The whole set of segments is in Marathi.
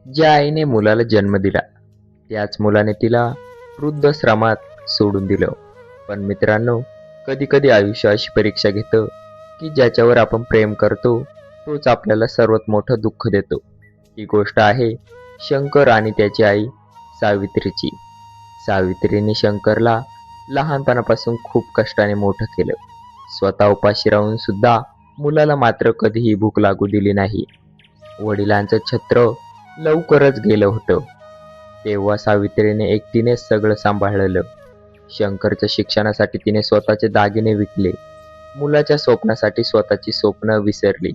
ज्या आईने मुलाला जन्म दिला त्याच मुलाने तिला वृद्धाश्रमात सोडून दिलं. पण मित्रांनो, कधी कधी आयुष्य अशी परीक्षा घेतं की ज्याच्यावर आपण प्रेम करतो तोच आपल्याला सर्वात मोठं दुःख देतो. ही गोष्ट आहे शंकर आणि त्याची आई सावित्रीची. सावित्रीने शंकरला लहानपणापासून खूप कष्टाने मोठं केलं. स्वतः उपाशी राहून सुद्धा मुलाला मात्र कधीही भूक लागू दिली नाही. वडिलांचं छत्र लवकरच गेलं होतं, तेव्हा सावित्रीने एकटीनेच सगळं सांभाळलं. शंकरच्या शिक्षणासाठी तिने स्वतःचे दागिने विकले. मुलाच्या स्वप्नासाठी स्वतःची स्वप्न विसरली.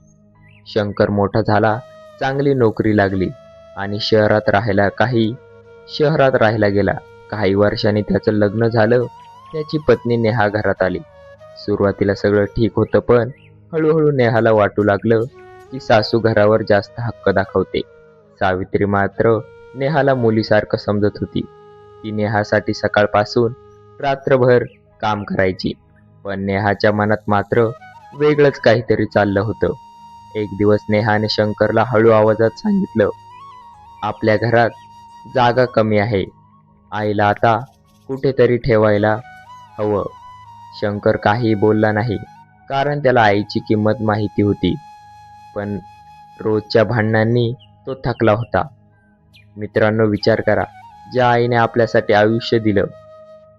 शंकर मोठा झाला, चांगली नोकरी लागली आणि शहरात राहायला गेला. काही वर्षांनी त्याचं लग्न झालं. त्याची पत्नी नेहा घरात आली. सुरुवातीला सगळं ठीक होतं, पण हळूहळू नेहाला वाटू लागलं की सासू घरावर जास्त हक्क दाखवते. सावित्री मात्र नेहाला मुलीसारखं समजत होती. ती नेहासाठी सकाळपासून रात्रभर काम करायची. पण नेहाच्या मनात मात्र वेगळंच काहीतरी चाललं होतं. एक दिवस नेहाने शंकरला हळू आवाजात सांगितलं, आपल्या घरात जागा कमी आहे. आईला आता कुठेतरी ठेवायला हवं. शंकर काहीही बोलला नाही, कारण त्याला आईची किंमत माहिती होती. पण रोजच्या भांडणांनी तो थकला होता. मित्रांनो, विचार करा, ज्या आईने आपल्यासाठी आयुष्य दिलं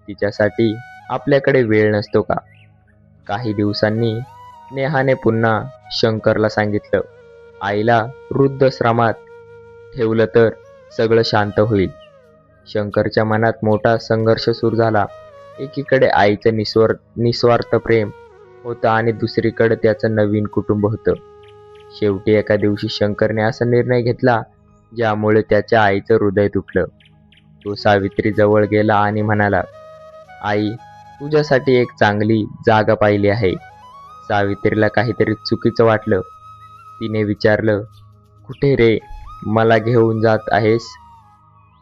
तिच्यासाठी आपल्याकडे वेळ नसतो का? काही दिवसांनी नेहाने पुन्हा शंकरला सांगितलं, आईला वृद्धाश्रमात ठेवलं तर सगळं शांत होईल. शंकरच्या मनात मोठा संघर्ष सुरू झाला. एकीकडे आईचं निस्वार्थ प्रेम होतं आणि दुसरीकडे त्याचं नवीन कुटुंब होतं. शेवटी एका दिवशी शंकरने असा निर्णय घेतला ज्यामुळे त्याच्या आईचं हृदय तुटलं. तो सावित्री जवळ गेला आणि म्हणाला, आई, तुझ्यासाठी एक चांगली जागा पाहिली आहे. सावित्रीला काहीतरी चुकीचं वाटलं. तिने विचारलं, कुठे रे? मला घेऊन जात आहेस?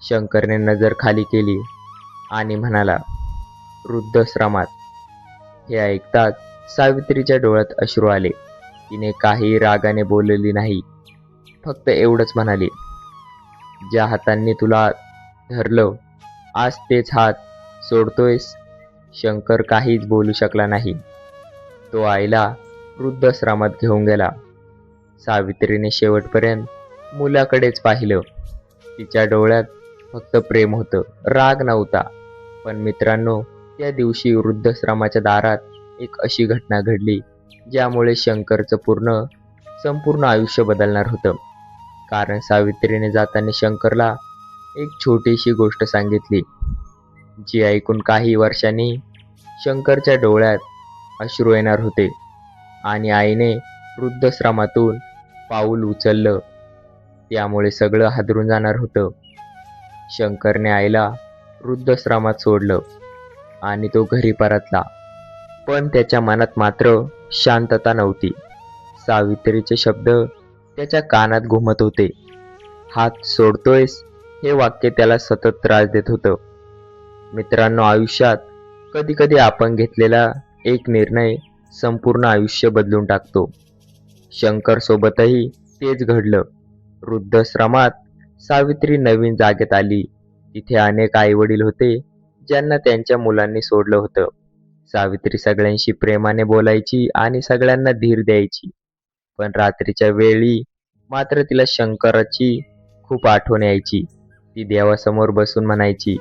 शंकरने नजर खाली केली आणि म्हणाला, वृद्धाश्रमात. हे ऐकताच सावित्रीच्या डोळ्यात अश्रू आले. तिने काही रागाने बोललेली नाही, फक्त एवढंच म्हणाली, ज्या हातांनी तुला धरलं आज तेच हात सोडतोयस? शंकर काहीच बोलू शकला नाही. तो आईला वृद्धाश्रमात घेऊन गेला. सावित्रीने शेवटपर्यंत मुलाकडेच पाहिलं. तिच्या डोळ्यात फक्त प्रेम होतं, राग नव्हता. पण मित्रांनो, त्या दिवशी वृद्धाश्रमाच्या दारात एक अशी घटना घडली ज्यामुळे शंकरचं संपूर्ण आयुष्य बदलणार होतं. कारण सावित्रीने जाताना शंकरला एक छोटीशी गोष्ट सांगितली, जी ऐकून काही वर्षांनी शंकरच्या डोळ्यात अश्रू येणार होते. आणि आईने वृद्धाश्रमातून पाऊल उचललं त्यामुळे सगळं हादरून जाणार होतं. शंकरने आईला वृद्धाश्रमात सोडलं आणि तो घरी परतला. पण त्याच्या मनात मात्र शांतता नव्हती. सावित्रीचे शब्द त्याच्या कानात घुमत होते. हात सोडतोयस? हे वाक्य त्याला सतत त्रास देत होतं. मित्रांनो, आयुष्यात कधी कधी आपण घेतलेला एक निर्णय संपूर्ण आयुष्य बदलून टाकतो. शंकर सोबतही तेच घडलं. वृद्धाश्रमात सावित्री नवीन जागेत आली. तिथे अनेक आई वडील होते ज्यांना त्यांच्या मुलांनी सोडलं होतं. सावित्री सगळ्यांशी प्रेमाने बोलायची आणि सगळ्यांना धीर द्यायची. पण रात्रीच्या वेळी मात्र तिला शंकराची खूप आठवण यायची. ती देवासमोर बसून म्हणायची,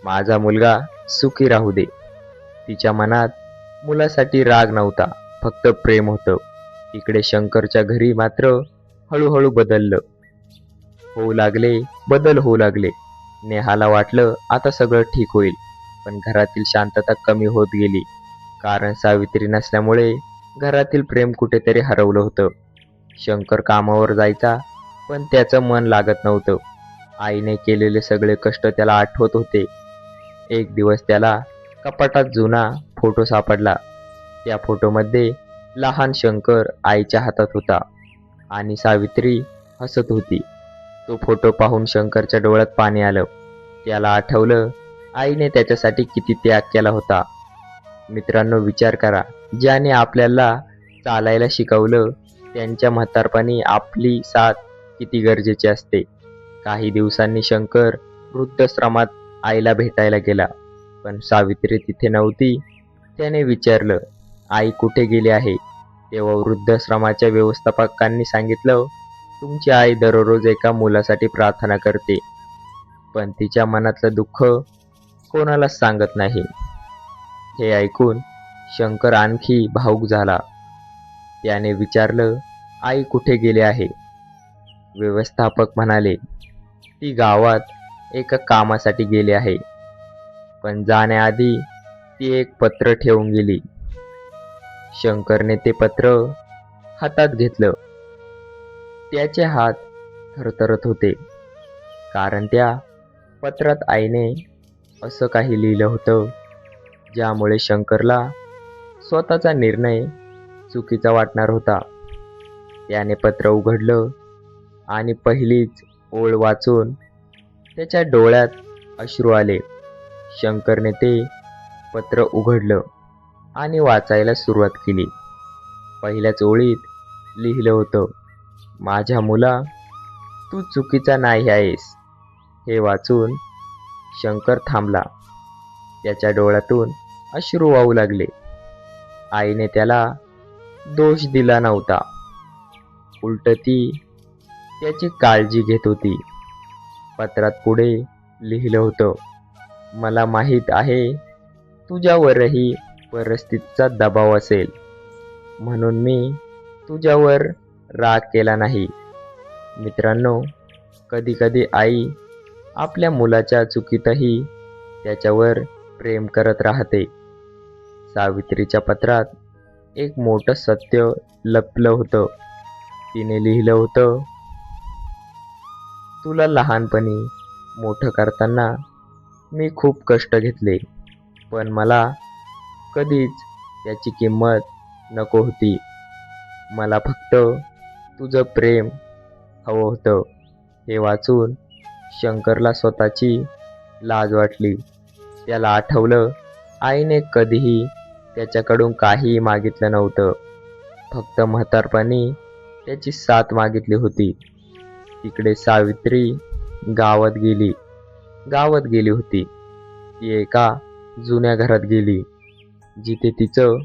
माझा मुलगा सुखी राहू दे. तिच्या मनात मुलासाठी राग नव्हता, फक्त प्रेम होतं. इकडे शंकरच्या घरी मात्र हळूहळू बदल होऊ लागले. नेहाला वाटलं आता सगळं ठीक होईल, पण घरातील शांतता कमी होत गेली. कारण सावित्री नसल्यामुळे घरातील प्रेम कुठेतरी हरवलं होतं. शंकर कामावर जायचा, पण त्याचं मन लागत नव्हतं. आईने केलेले सगळे कष्ट त्याला आठवत होते. एक दिवस त्याला कपाटात जुना फोटो सापडला. त्या फोटोमध्ये लहान शंकर आईच्या हातात होता आणि सावित्री हसत होती. तो फोटो पाहून शंकरच्या डोळ्यात पाणी आलं. त्याला आठवलं आईने त्याच्यासाठी किती त्याग केला होता. मित्रांनो, विचार करा, ज्याने आपल्याला चालायला शिकवलं त्यांच्या म्हातारपणी आपली साथ किती गरजेची असते. काही दिवसांनी शंकर वृद्धाश्रमात आईला भेटायला गेला, पण सावित्री तिथे नव्हती. त्याने विचारलं, आई कुठे गेली आहे? तेव्हा वृद्धाश्रमाच्या व्यवस्थापकांनी सांगितलं, तुमची आई दररोज एका मुलासाठी प्रार्थना करते, पण तिच्या मनातलं दुःख कोणालाच सांगत नाही. हे ऐकून शंकर आणखी भावुक झाला. त्याने विचारलं, आई कुठे गेली आहे? व्यवस्थापक म्हणाले, ती गावात एका कामासाठी गेली आहे, पण जाण्याआधी ती एक पत्र ठेवून गेली. शंकरने ते पत्र हातात घेतलं. त्याचे हात थरथरत होते, कारण त्या पत्रात आईने असं काही लिहिलं होतं ज्यामुळे शंकरला स्वतःचा निर्णय चुकीचा वाटणार होता. त्याने पत्र उघडलं आणि पहिलीच ओळ वाचून त्याच्या डोळ्यात अश्रू आले. शंकरने ते पत्र उघडलं आणि वाचायला सुरुवात केली. पहिल्याच ओळीत लिहिलं होतं, माझ्या मुला, तू चुकीचा नाही आहेस. हे वाचून शंकर थांबला. त्याच्या डोळ्यातून अश्रू वाहू लागले. आईने त्याला दोष दिला नव्हता, उलट ती त्याची काळजी घेत होती. पत्रात पुढे लिहिलं होतं, मला माहीत आहे तुझ्यावरही परिस्थितीचा दबाव असेल, म्हणून मी तुझ्यावर राग केला नाही. मित्रांनो, कधीकधी आई आपल्या मुलाच्या चुकीतही त्याच्यावर प्रेम करत राहते. सावित्रीच्या पत्रात एक मोठं सत्य लपलं होतं. तिने लिहिलं होतं, तुला लहानपणी मोठं करताना मी खूप कष्ट घेतले, पण मला कधीच त्याची किंमत नको होती. मला फक्त तुझं प्रेम हवं होतं. हे वाचून शंकरला स्वतःची लाज वाटली. त्याला आठवलं, आईने कधीही त्याच्याकडून काहीही मागितलं नव्हतं, फक्त म्हातारपणी त्याची साथ मागितली होती. तिकडे सावित्री गावात गेली होती. ती एका जुन्या घरात गेली, जिथे तिचं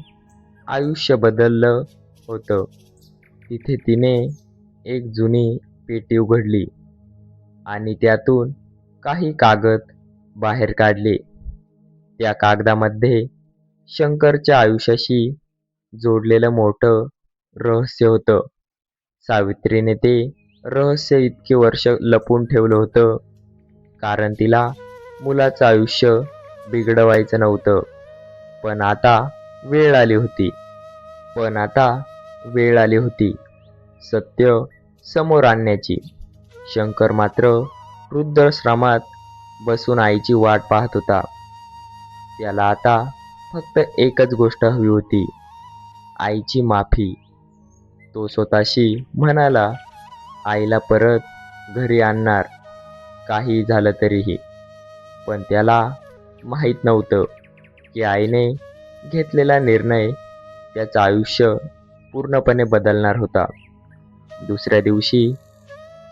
आयुष्य बदललं होतं. तिथे तिने एक जुनी पेटी उघडली आणि त्यातून काही कागद बाहेर काढले. त्या कागदामध्ये शंकरच्या आयुष्याशी जोडलेलं मोठं रहस्य होतं. सावित्रीने ते रहस्य इतके वर्ष लपून ठेवलं होतं, कारण तिला मुलाचं आयुष्य बिघडवायचं नव्हतं. पण आता वेळ आली होती सत्य समोर आणण्याची. शंकर मात्र वृद्धाश्रमात बसून आईची वाट पाहत होता. त्याला आता फक्त एकच गोष्ट हवी होती, आईची माफी. तो स्वतःशी म्हणाला, आईला परत घरी आणणार, काही झालं तरीही. पण त्याला माहीत नव्हतं की आईने घेतलेला निर्णय त्याचं आयुष्य पूर्णपणे बदलणार होता. दुसऱ्या दिवशी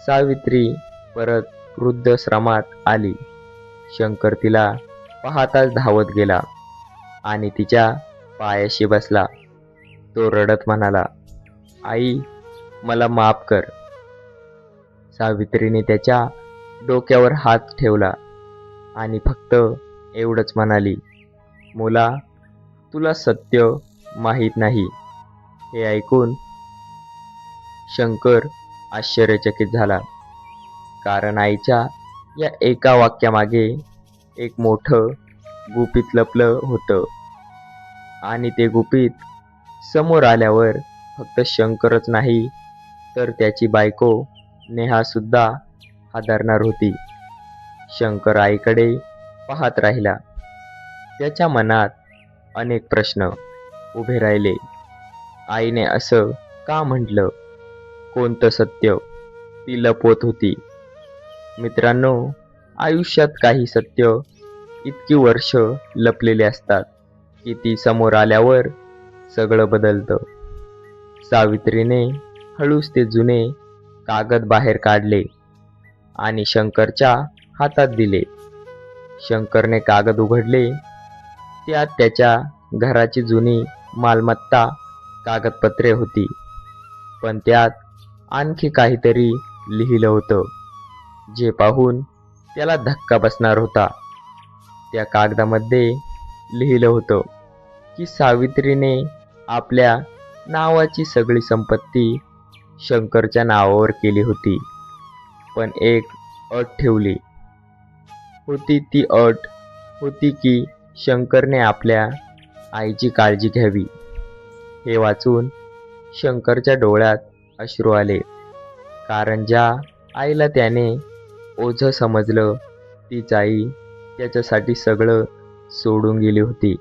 सावित्री परत वृद्धाश्रमात आली. शंकर तिला पाहताच धावत गेला आणि तिच्या पायाशी बसला. तो रडत म्हणाला, आई, मला माफ कर. सावित्रीने त्याच्या डोक्यावर हात ठेवला आणि फक्त एवढंच म्हणाली, मुला, तुला सत्य माहीत नाही. हे ऐकून शंकर आश्चर्यचकित झाला, कारण आईच्या या एका वाक्यामागे एक मोठं गुपित लपलं होतं. आणि ते गुपित समोर आल्यावर फक्त शंकरच नाही, तर त्याची बायको नेहा सुद्धा हादरणार होती. शंकर आईकडे पाहत राहिला. त्याच्या मनात अनेक प्रश्न उभे राहिले. आईने असं का म्हटलं? कोणतं सत्य ती लपवत होती? मित्रांनो, आयुष्यात काही सत्य इतकी वर्ष लपलेले असतात की ती समोर आल्यावर सगळं बदलतं. सावित्रीने हळूच ते जुने कागद बाहेर काढले आणि शंकरच्या हातात दिले. शंकरने कागद उघडले. त्यात त्याच्या घराची जुनी मालमत्ता कागदपत्रे होती, पण त्यात आणखी काहीतरी लिहिलं होतं, जे पाहून त्याला धक्का बसणार होता. त्या कागदामध्ये लिहिलं होतं की सावित्रीने आपल्या नावाची सगळी संपत्ती शंकरच्या नावावर केली होती, पण एक अट ठेवली होती. ती अट होती की शंकरने आपल्या आईची काळजी घ्यावी. हे वाचून शंकरच्या डोळ्यात अश्रू आले, कारण ज्या आईला त्याने ओझं समजलं तीच आई त्याच्यासाठी सगळं सोडून गेली होती.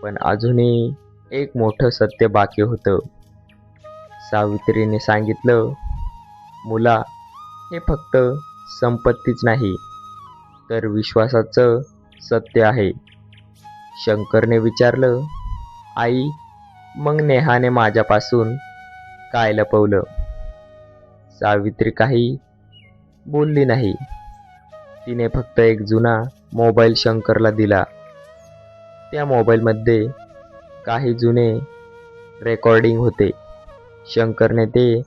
पण अजूनही एक मोठं सत्य बाकी होतं. सावित्रीने सांगितलं, मुला, हे फक्त संपत्तीच नाही, तर विश्वासाचं सत्य आहे. शंकरने विचारलं, आई, मग नेहाने माझ्यापासून काय लपवलं? सावित्री काही बोलली नाही. तिने फक्त एक जुना मोबाईल शंकरला दिला. त्या मोबाईलमध्ये काही जुने रेकॉर्डिंग होते. शंकरने ते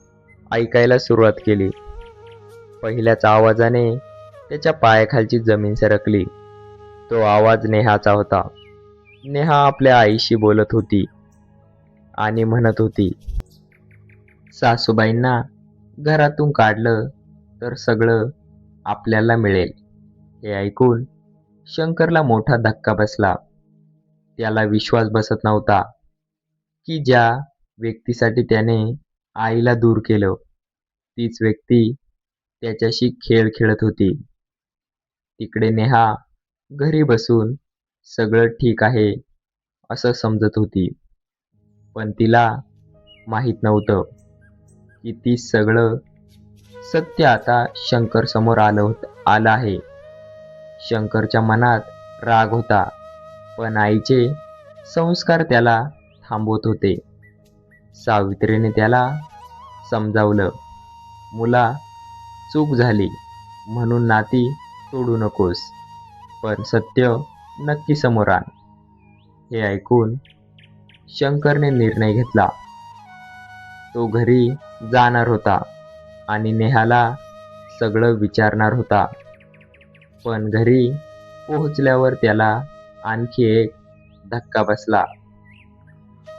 ऐकायला सुरुवात केली. पहिल्याच आवाजाने त्याच्या पायाखालची जमीन सरकली. तो आवाज नेहाचा होता. नेहा आपल्या आईशी बोलत होती आणि म्हणत होती, सासूबाईंना घरातून काढलं तर सगळं आपल्याला मिळेल. हे ऐकून शंकरला मोठा धक्का बसला. त्याला विश्वास बसत नव्हता की ज्या व्यक्तीसाठी त्याने आईला दूर केलं, तीच व्यक्ती त्याच्याशी खेळ खेळत होती. तिकडे नेहा घरी बसून सगळं ठीक आहे असं समजत होती, पण तिला माहीत नव्हतं की ती सगळं सत्य आता शंकर समोर आलं आहे. शंकरच्या मनात राग होता, पण आईचे संस्कार त्याला थांबवत होते. सावित्रीने त्याला समजावलं, मुला, चूक झाली म्हणून नाती तोडू नकोस, पण सत्य नक्की समोर आण. हे ऐकून शंकरने निर्णय घेतला. तो घरी जाणार होता आणि नेहाला सगळं विचारणार होता. पण घरी पोहोचल्यावर त्याला आणखी एक धक्का बसला,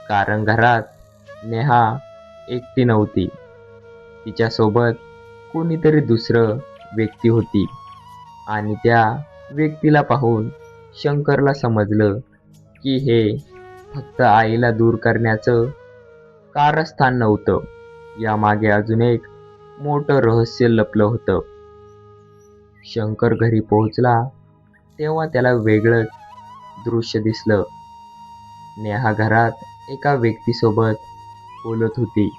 कारण घरात नेहा एकटी नव्हती. तिच्यासोबत कोणीतरी दुसरं व्यक्ती होती आणि त्या व्यक्तीला पाहून शंकरला समजलं की हे फक्त आईला दूर करण्याचं कारस्थान नव्हतं. यामागे अजून एक मोठं रहस्य लपलं होतं. शंकर घरी पोहोचला तेव्हा त्याला वेगळंच दृश्य दिसलं. नेहा घरात एका व्यक्तीसोबत बोलत होती.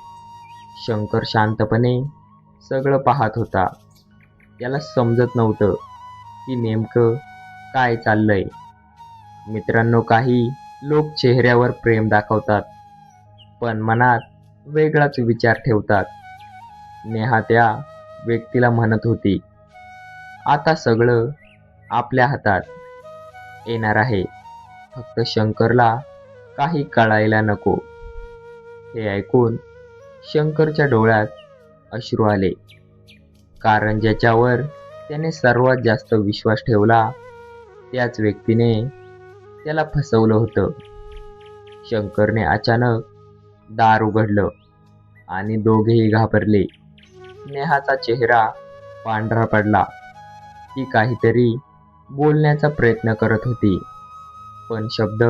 शंकर शांतपणे सगळं पाहत होता. त्याला समजत नव्हतं की नेमकं काय चाललंय. मित्रांनो, काही लोक चेहऱ्यावर प्रेम दाखवतात, पण मनात वेगळाच विचार ठेवतात. नेहा त्या व्यक्तीला म्हणत होती, आता सगळं आपल्या हातात येणार आहे, फक्त शंकरला काही कळायला नको. हे ऐकून शंकरच्या डोळ्यात अश्रू आले, कारण ज्याच्यावर त्याने सर्वात जास्त विश्वास ठेवला त्याच व्यक्तीने त्याला फसवलं होतं. शंकरने अचानक दार उघडलं आणि दोघेही घाबरले. नेहाचा चेहरा पांढरा पडला. ती काहीतरी बोलण्याचा प्रयत्न करत होती, पण शब्द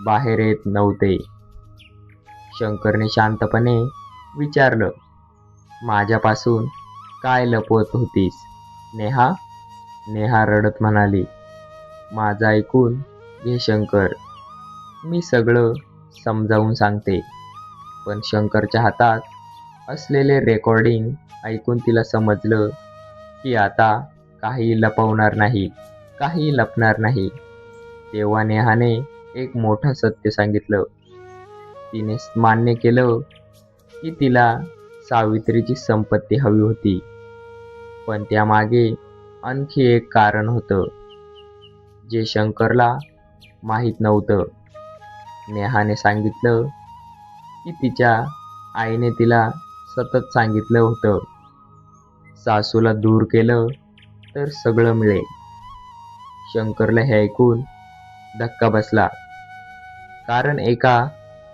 बाहेर येत नव्हते. शंकरने शांतपणे विचारलं, माझ्यापासून काय लपवत होतीस नेहा? नेहा रडत म्हणाली, माझं ऐकून घे शंकर, मी सगळं समजावून सांगते. पण शंकरच्या हातात असलेले रेकॉर्डिंग ऐकून तिला समजलं की आता काही लपवणार नाही, काही लपणार नाही. तेव्हा नेहाने एक मोठं सत्य सांगितलं. तिने मान्य केलं की तिला सावित्रीची संपत्ती हवी होती. पण त्यामागे आणखी एक कारण होतं जे शंकरला माहीत नव्हतं. नेहाने सांगितलं की तिच्या आईने तिला सतत सांगितलं होतं, सासूला दूर केलं तर सगळं मिळेल. शंकरला हे ऐकून धक्का बसला, कारण एका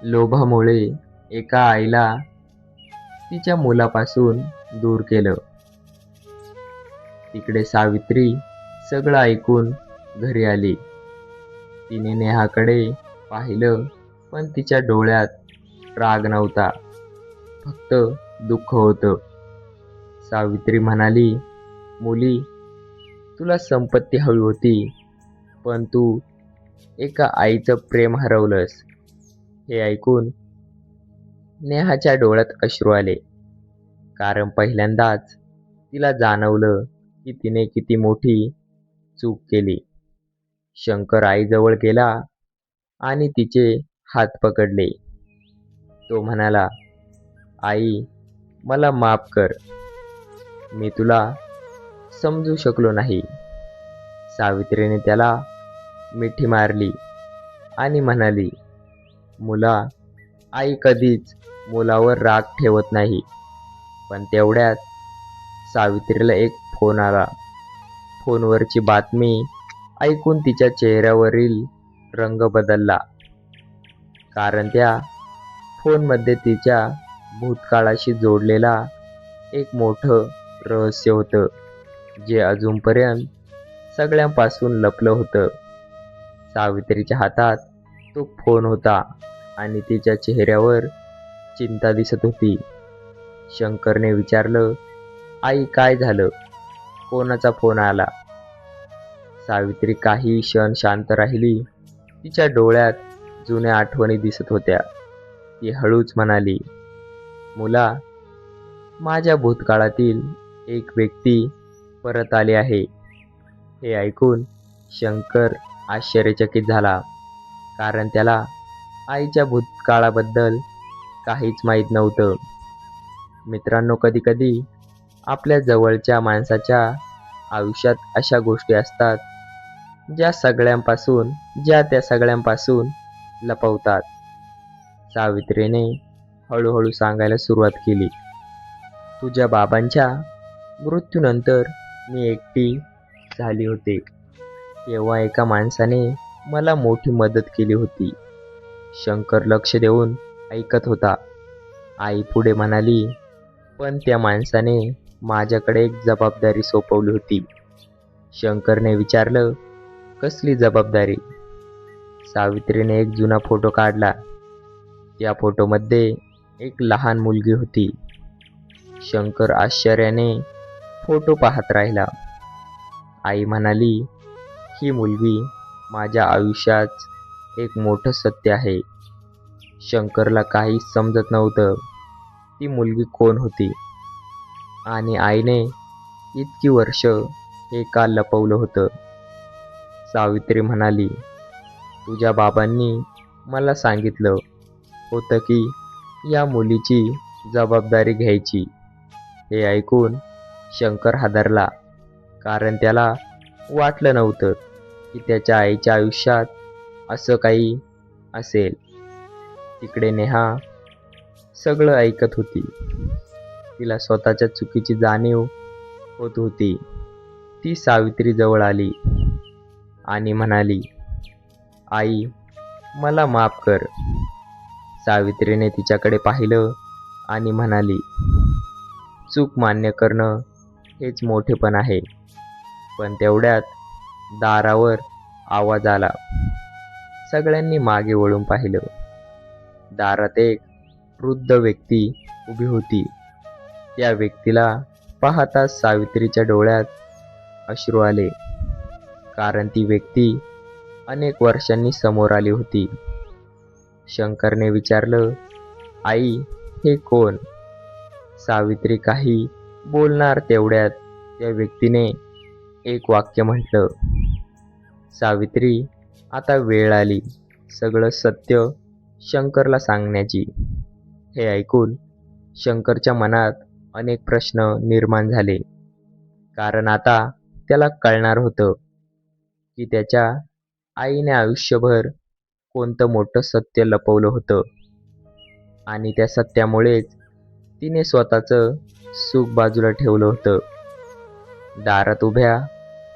लोभामुळे एका आईला तिच्या मुलापासून दूर केलं. तिकडे सावित्री सगळं ऐकून घरी आली. तिने नेहाकडे पाहिलं, पण तिच्या डोळ्यात राग नव्हता, फक्त दुःख होतं. सावित्री म्हणाली, मुली, तुला संपत्ती हवी होती, पण तू एका आईचं प्रेम हरवलंस. हे ऐकून नेहाच्या डोळ्यात अश्रू आले, कारण पहिल्यांदाच तिला जाणवलं की तिने किती मोठी चूक केली. शंकर आईजवळ गेला आणि तिचे हात पकडले. तो म्हणाला, आई, मला माफ कर. मी तुला समजू शकलो नाही. सावित्रीने त्याला मिठी मारली आणि म्हणाली, मुला, आई कधीच मुलावर राग ठेवत नाही. पण तेवढ्यात सावित्रीला एक फोन आला. फोनवरची बातमी ऐकून तिच्या चेहऱ्यावरील रंग बदलला, कारण त्या फोनमध्ये तिच्या भूतकाळाशी जोडलेला एक मोठं रहस्य होतं, जे अजूनपर्यंत सगळ्यांपासून लपलं होतं. सावित्रीच्या हातात तो फोन होता आणि तिच्या चेहऱ्यावर चिंता दिसत होती. शंकरने विचारलं, आई, काय झालं? कोणाचा फोन आला? सावित्री काही क्षण शांत राहिली. तिच्या डोळ्यात जुन्या आठवणी दिसत होत्या. ती हळूच म्हणाली, मुला, माझ्या भूतकाळातील एक व्यक्ती परत आली आहे. हे ऐकून शंकर आश्चर्यचकित झाला, कारण त्याला आईच्या भूतकाळाबद्दल काहीच माहीत नव्हतं. मित्रांनो, कधीकधी आपल्या जवळच्या माणसाच्या आयुष्यात अशा गोष्टी असतात ज्या त्या सगळ्यांपासून लपवतात. सावित्रीने हळूहळू सांगायला सुरुवात केली, तुझ्या बाबांच्या मृत्यूनंतर मी एकटी झाली होते. तेव्हा एका माणसाने मला मोठी मदत केली होती. शंकर लक्ष देऊन ऐकत होता. आई पुढे म्हणाली, पण त्या माणसाने माझ्याकडे एक जबाबदारी सोपवली होती. शंकरने विचारलं, कसली जबाबदारी? सावित्रीने एक जुना फोटो काढला. त्या फोटोमध्ये एक लहान मुलगी होती. शंकर आश्चर्याने फोटो पाहत राहिला. आई म्हणाली, ही मुलगी माझ्या आयुष्यात एक मोठं सत्य आहे. शंकरला काहीच समजत नव्हतं. ती मुलगी कोण होती आणि आईने इतकी वर्ष हे का लपवलं होतं? सावित्री म्हणाली, तुझ्या बाबांनी मला सांगितलं होतं की या मुलीची जबाबदारी घ्यायची. हे ऐकून शंकर हादरला, कारण त्याला वाटलं नव्हतं की त्याच्या आईच्या आयुष्यात असं काही असेल. तिकडे नेहा सगळं ऐकत होती. तिला स्वतःच्या चुकीची जाणीव होत होती. ती सावित्रीजवळ आली आणि म्हणाली, आई, मला माफ कर. सावित्रीने तिच्याकडे पाहिलं आणि म्हणाली, चूक मान्य करणं हेच मोठेपण आहे. पण तेवढ्यात दारावर आवाज आला. सगळ्यांनी मागे वळून पाहिलं. दारात एक वृद्ध व्यक्ती उभी होती. त्या व्यक्तीला पाहताच सावित्रीच्या डोळ्यात अश्रू आले, कारण ती व्यक्ती अनेक वर्षांनी समोर आली होती. शंकरने विचारलं, आई, हे कोण? सावित्री काही बोलणार तेवढ्यात त्या व्यक्तीने एक वाक्य म्हटलं, सावित्री, आता वेळ आली सगळं सत्य शंकरला सांगण्याची. हे ऐकून शंकरच्या मनात अनेक प्रश्न निर्माण झाले. कारण आता त्याला कळणार होतं की त्याच्या आईने आयुष्यभर कोणतं मोठं सत्य लपवलं होतं आणि त्या सत्यामुळेच तिने स्वतःचं सुख बाजूला ठेवलं होतं. दारात उभ्या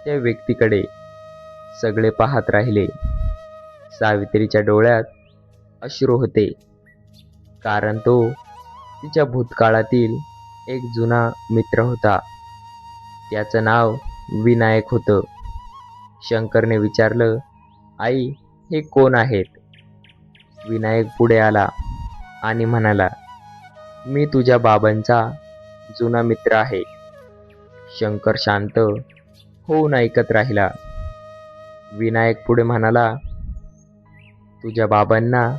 त्या व्यक्तीकडे सगळे पाहत राहिले. सावित्रीच्या डोळ्यात अश्रू होते, कारण तो तिच्या भूतकाळातील एक जुना मित्र होता. त्याचं नाव विनायक होतं. शंकरने विचारलं, आई, हे कोण आहेत? विनायक पुढे आला आणि म्हणाला, मी तुझ्या बाबांचा जुना मित्र आहे. शंकर शांत होऊन ऐकत राहिला. विनायक पुढे म्हणाला, तुझ्या बाबांना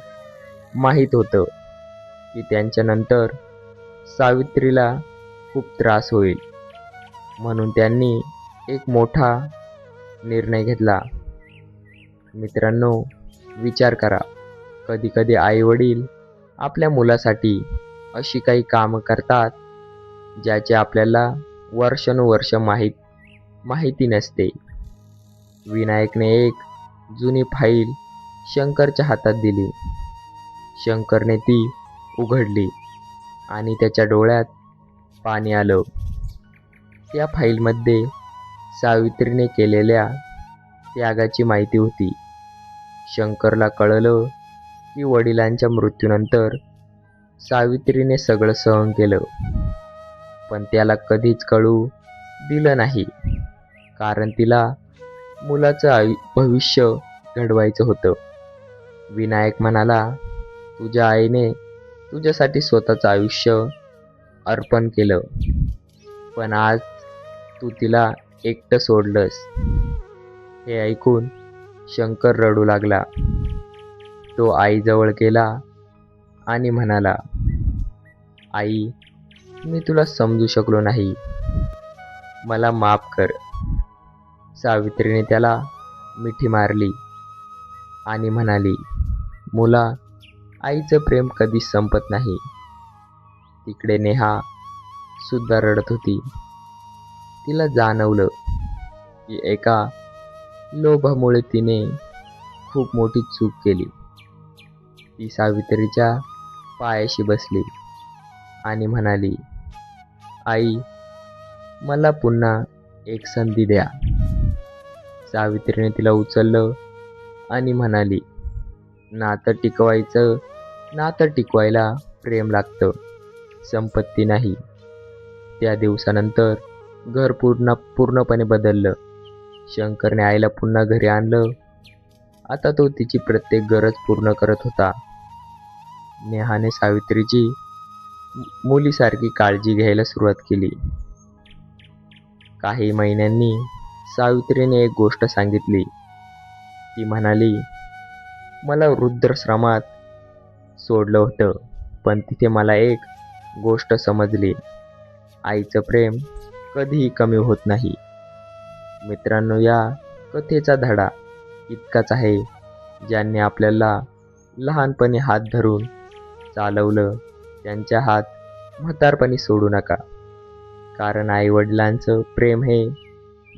माहीत होतं की त्यांच्यानंतर सावित्रीला खूप त्रास होईल, म्हणून त्यांनी एक मोठा निर्णय घेतला. मित्रांनो, विचार करा, कधीकधी आई-वडील आपल्या मुलासाठी अशी काही कामं करतात ज्याची आपल्याला वर्षानुवर्ष माहिती नसते. विनायकने एक जुनी फाईल शंकरच्या हातात दिली. शंकरने ती उघडली आणि त्याच्या डोळ्यात पाणी आलं. त्या फाईलमध्ये सावित्रीने केलेल्या त्यागाची माहिती होती. शंकरला कळलं की वडिलांच्या मृत्यूनंतर सावित्रीने सगळं सहन केलं, पण त्याला कधीच कळू दिलं नाही, कारण तिला मुलाचं भविष्य घडवायचं होतं. विनायक म्हणाला, तुझ्या आईने तुझ्यासाठी स्वतःचं आयुष्य अर्पण केलं, पण आज तू तिला एकटं सोडलंस. हे ऐकून शंकर रडू लागला. तो आईजवळ गेला आणि म्हणाला, आई, मी तुला समजू शकलो नाही, मला माफ कर. सावित्रीने त्याला मिठी मारली आणि म्हणाली, मुला, आईचं प्रेम कधीच संपत नाही. तिकडे नेहा सुद्धा रडत होती. तिला जाणवलं की एका लोभामुळे तिने खूप मोठी चूक केली. ती सावित्रीच्या पायाशी बसली आणि म्हणाली, आई, मला पुन्हा एक संधी द्या. सावित्रीने तिला उचललं आणि म्हणाली, नातं टिकवायला प्रेम लागतं, संपत्ती नाही. त्या दिवसानंतर घर पूर्णपणे बदललं. शंकरने आईला पुन्हा घरी आणलं. आता तो तिची प्रत्येक गरज पूर्ण करत होता. नेहाने सावित्रीची मुलीसारखी काळजी घ्यायला सुरुवात केली. काही महिन्यांनी सावित्रीने एक गोष्ट सांगितली. ती म्हणाली, मला वृद्धाश्रमात सोडलं होतं, पण तिथे मला एक गोष्ट समजली, आईचं प्रेम कधीही कमी होत नाही. मित्रांनो, या कथेचा धडा इतकाच आहे, ज्यांनी आपल्याला लहानपणी हात धरून चालवलं त्यांच्या हात म्हातारपणी सोडू नका, कारण आईवडिलांचं प्रेम हे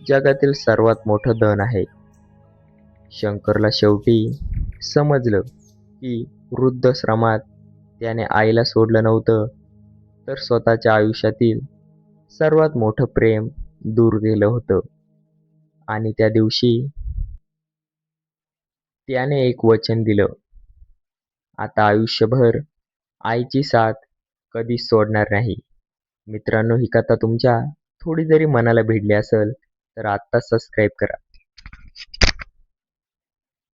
जगातील सर्वात मोठं धन आहे. शंकरला शेवटी समजलं की वृद्धाश्रमात त्याने आईला सोडलं नव्हतं, तर स्वतःच्या आयुष्यातील सर्वात मोठं प्रेम दूर गेलं होतं. आणि त्या दिवशी त्याने एक वचन दिलं, आता आयुष्यभर आईची साथ कधीच सोडणार नाही. मित्रांनो, ही कथा तुमच्या थोडी जरी मनाला भिडली असेल तर आत्ताच सबस्क्राईब करा.